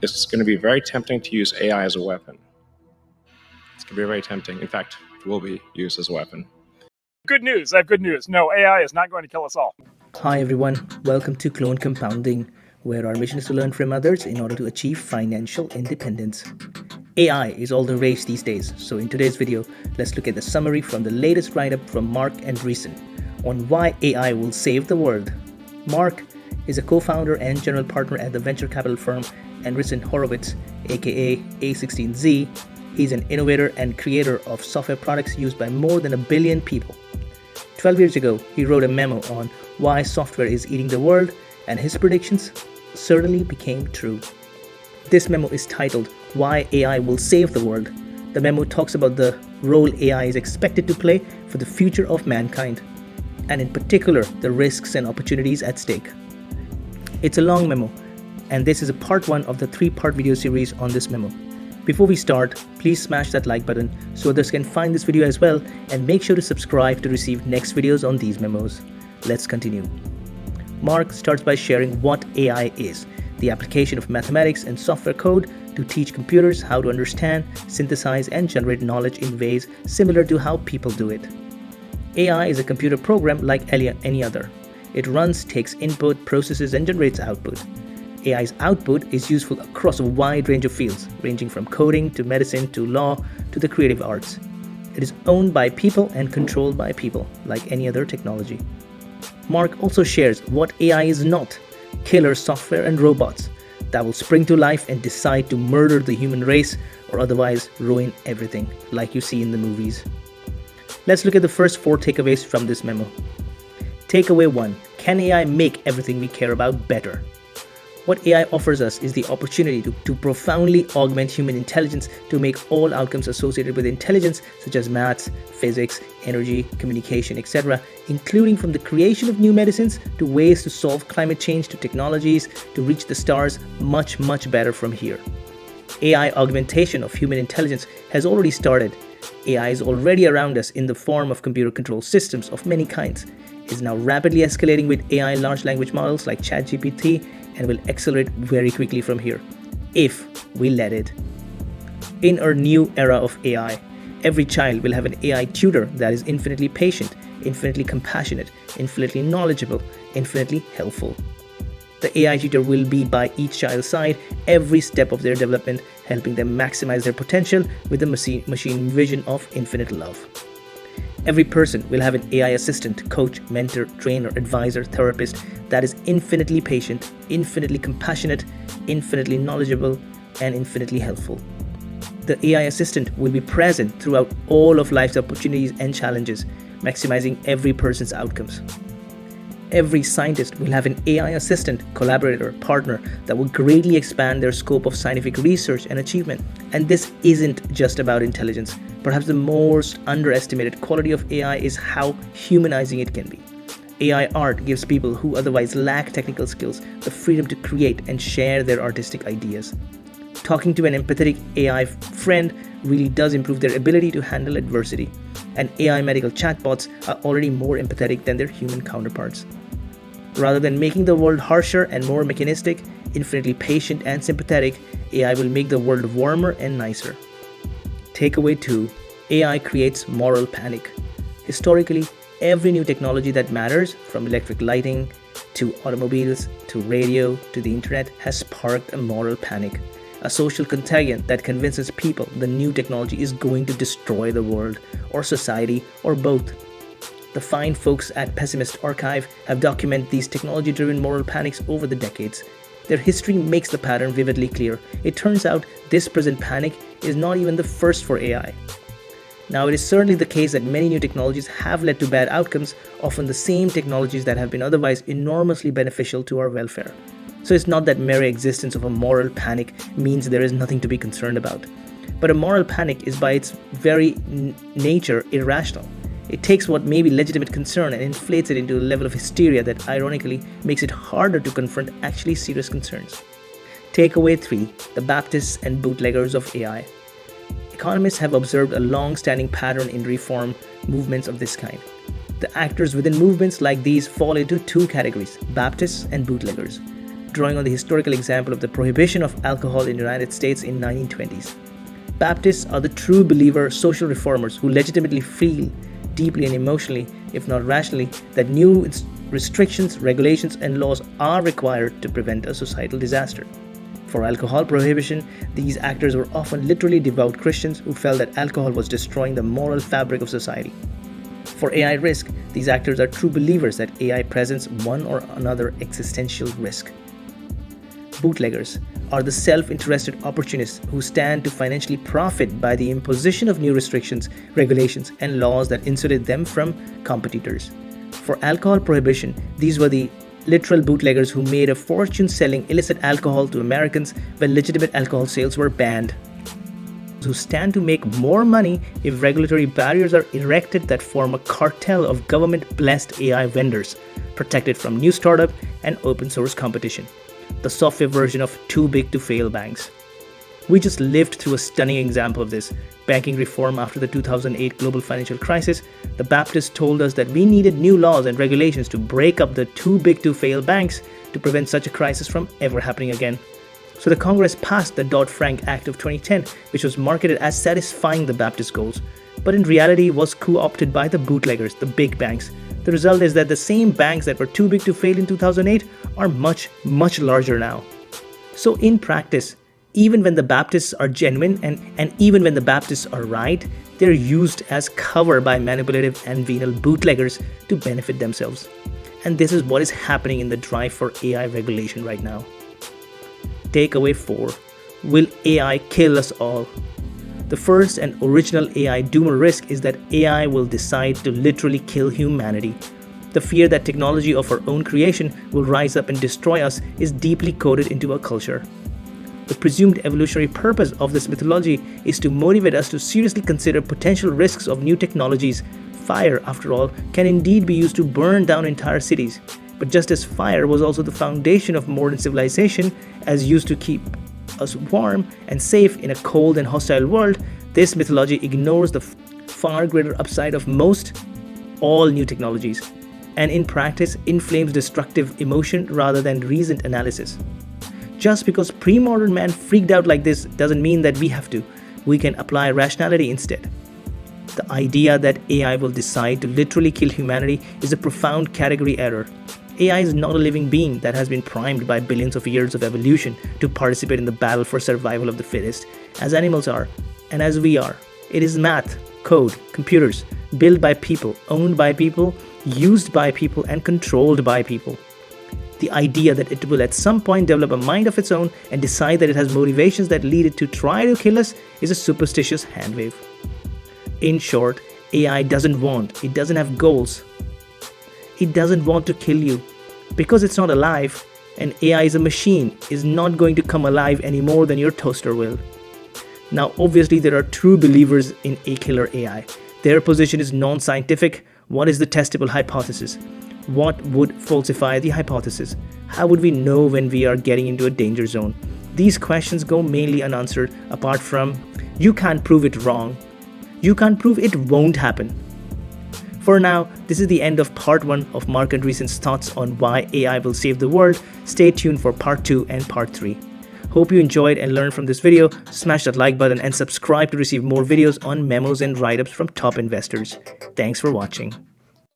it's going to be very tempting to use AI as a weapon. It's going to be very tempting. In fact, it will be used as a weapon. Good news. I have good news. No, AI is not going to kill us all. Hi everyone, welcome to Clone Compounding, where our mission is to learn from others in order to achieve financial independence. AI is all the rage these days, so in today's video, let's look at the summary from the latest write-up from Marc Andreessen on why AI will save the world. Marc is a co-founder and general partner at the venture capital firm Andreessen Horowitz, aka A16Z. He's an innovator and creator of software products used by more than 1 billion people. 12 years ago, he wrote a memo on why software is eating the world, and his predictions certainly became true. This memo is titled, Why AI Will Save the World. The memo talks about the role AI is expected to play for the future of mankind, and in particular, the risks and opportunities at stake. It's a long memo, and this is a part 1 of the 3-part video series on this memo. Before we start, please smash that like button so others can find this video as well, and make sure to subscribe to receive next videos on these memos. Let's continue. Marc starts by sharing what AI is, the application of mathematics and software code to teach computers how to understand, synthesize, and generate knowledge in ways similar to how people do it. AI is a computer program like any other. It runs, takes input, processes, and generates output. AI's output is useful across a wide range of fields, ranging from coding to medicine to law to the creative arts. It is owned by people and controlled by people, like any other technology. Marc also shares what AI is not: killer software and robots that will spring to life and decide to murder the human race or otherwise ruin everything, like you see in the movies. Let's look at the first 4 takeaways from this memo. Takeaway 1. Can AI make everything we care about better? What AI offers us is the opportunity to profoundly augment human intelligence to make all outcomes associated with intelligence, such as maths, physics, energy, communication, etc., including from the creation of new medicines to ways to solve climate change to technologies to reach the stars, much, much better from here. AI augmentation of human intelligence has already started. AI is already around us in the form of computer control systems of many kinds. It is now rapidly escalating with AI large language models like ChatGPT, and will accelerate very quickly from here, if we let it. In our new era of AI, every child will have an AI tutor that is infinitely patient, infinitely compassionate, infinitely knowledgeable, infinitely helpful. The AI tutor will be by each child's side every step of their development, helping them maximize their potential with the machine vision of infinite love. Every person will have an AI assistant, coach, mentor, trainer, advisor, therapist that is infinitely patient, infinitely compassionate, infinitely knowledgeable, and infinitely helpful. The AI assistant will be present throughout all of life's opportunities and challenges, maximizing every person's outcomes. Every scientist will have an AI assistant, collaborator, partner that will greatly expand their scope of scientific research and achievement. And this isn't just about intelligence. Perhaps the most underestimated quality of AI is how humanizing it can be. AI art gives people who otherwise lack technical skills the freedom to create and share their artistic ideas. Talking to an empathetic AI friend really does improve their ability to handle adversity, and AI medical chatbots are already more empathetic than their human counterparts. Rather than making the world harsher and more mechanistic, infinitely patient and sympathetic, AI will make the world warmer and nicer. Takeaway 2. AI creates moral panic. Historically, every new technology that matters, from electric lighting to automobiles to radio to the internet, has sparked a moral panic. A social contagion that convinces people the new technology is going to destroy the world, or society, or both. The fine folks at Pessimist Archive have documented these technology-driven moral panics over the decades. Their history makes the pattern vividly clear. It turns out this present panic is not even the first for AI. Now, it is certainly the case that many new technologies have led to bad outcomes, often the same technologies that have been otherwise enormously beneficial to our welfare. So it's not that mere existence of a moral panic means there is nothing to be concerned about. But a moral panic is by its very nature irrational. It takes what may be legitimate concern and inflates it into a level of hysteria that ironically makes it harder to confront actually serious concerns. Takeaway 3. The Baptists and Bootleggers of AI. Economists have observed a long-standing pattern in reform movements of this kind. The actors within movements like these fall into 2 categories: Baptists and bootleggers. drawing on the historical example of the prohibition of alcohol in the United States in 1920s. Baptists are the true believer social reformers who legitimately feel deeply and emotionally, if not rationally, that new restrictions, regulations, and laws are required to prevent a societal disaster. For alcohol prohibition, these actors were often literally devout Christians who felt that alcohol was destroying the moral fabric of society. For AI risk, these actors are true believers that AI presents one or another existential risk. Bootleggers are the self-interested opportunists who stand to financially profit by the imposition of new restrictions, regulations, and laws that insulate them from competitors. For alcohol prohibition, these were the literal bootleggers who made a fortune selling illicit alcohol to Americans when legitimate alcohol sales were banned, who stand to make more money if regulatory barriers are erected that form a cartel of government-blessed AI vendors, protected from new startup and open source competition. The software version of too big to fail banks. We just lived through a stunning example of this. Banking reform after the 2008 global financial crisis, the Baptists told us that we needed new laws and regulations to break up the too big to fail banks to prevent such a crisis from ever happening again. So the Congress passed the Dodd-Frank Act of 2010, which was marketed as satisfying the Baptist goals, but in reality was co-opted by the bootleggers, the big banks. The result is that the same banks that were too big to fail in 2008 are much, much larger now. So in practice, even when the Baptists are genuine and even when the Baptists are right, they're used as cover by manipulative and venal bootleggers to benefit themselves. And this is what is happening in the drive for AI regulation right now. Takeaway 4. Will AI kill us all? The first and original AI doomer risk is that AI will decide to literally kill humanity. The fear that technology of our own creation will rise up and destroy us is deeply coded into our culture. The presumed evolutionary purpose of this mythology is to motivate us to seriously consider potential risks of new technologies. Fire, after all, can indeed be used to burn down entire cities. But just as fire was also the foundation of modern civilization, as used to keep us warm and safe in a cold and hostile world, this mythology ignores the far greater upside of all new technologies, and in practice inflames destructive emotion rather than reasoned analysis. Just because pre-modern man freaked out like this doesn't mean that we have to. We can apply rationality instead. The idea that AI will decide to literally kill humanity is a profound category error. AI is not a living being that has been primed by billions of years of evolution to participate in the battle for survival of the fittest, as animals are, and as we are. It is math, code, computers, built by people, owned by people, used by people, and controlled by people. The idea that it will at some point develop a mind of its own and decide that it has motivations that lead it to try to kill us is a superstitious handwave. In short, AI it doesn't have goals. It doesn't want to kill you. Because it's not alive, and AI is a machine, is not going to come alive any more than your toaster will. Now, obviously, there are true believers in a killer AI. Their position is non-scientific. What is the testable hypothesis? What would falsify the hypothesis? How would we know when we are getting into a danger zone? These questions go mainly unanswered, apart from, you can't prove it wrong. You can't prove it won't happen. For now, this is the end of part 1 of Marc Andreessen's thoughts on why AI will save the world. Stay tuned for part 2 and part 3. Hope you enjoyed and learned from this video. Smash that like button and subscribe to receive more videos on memos and write-ups from top investors. Thanks for watching.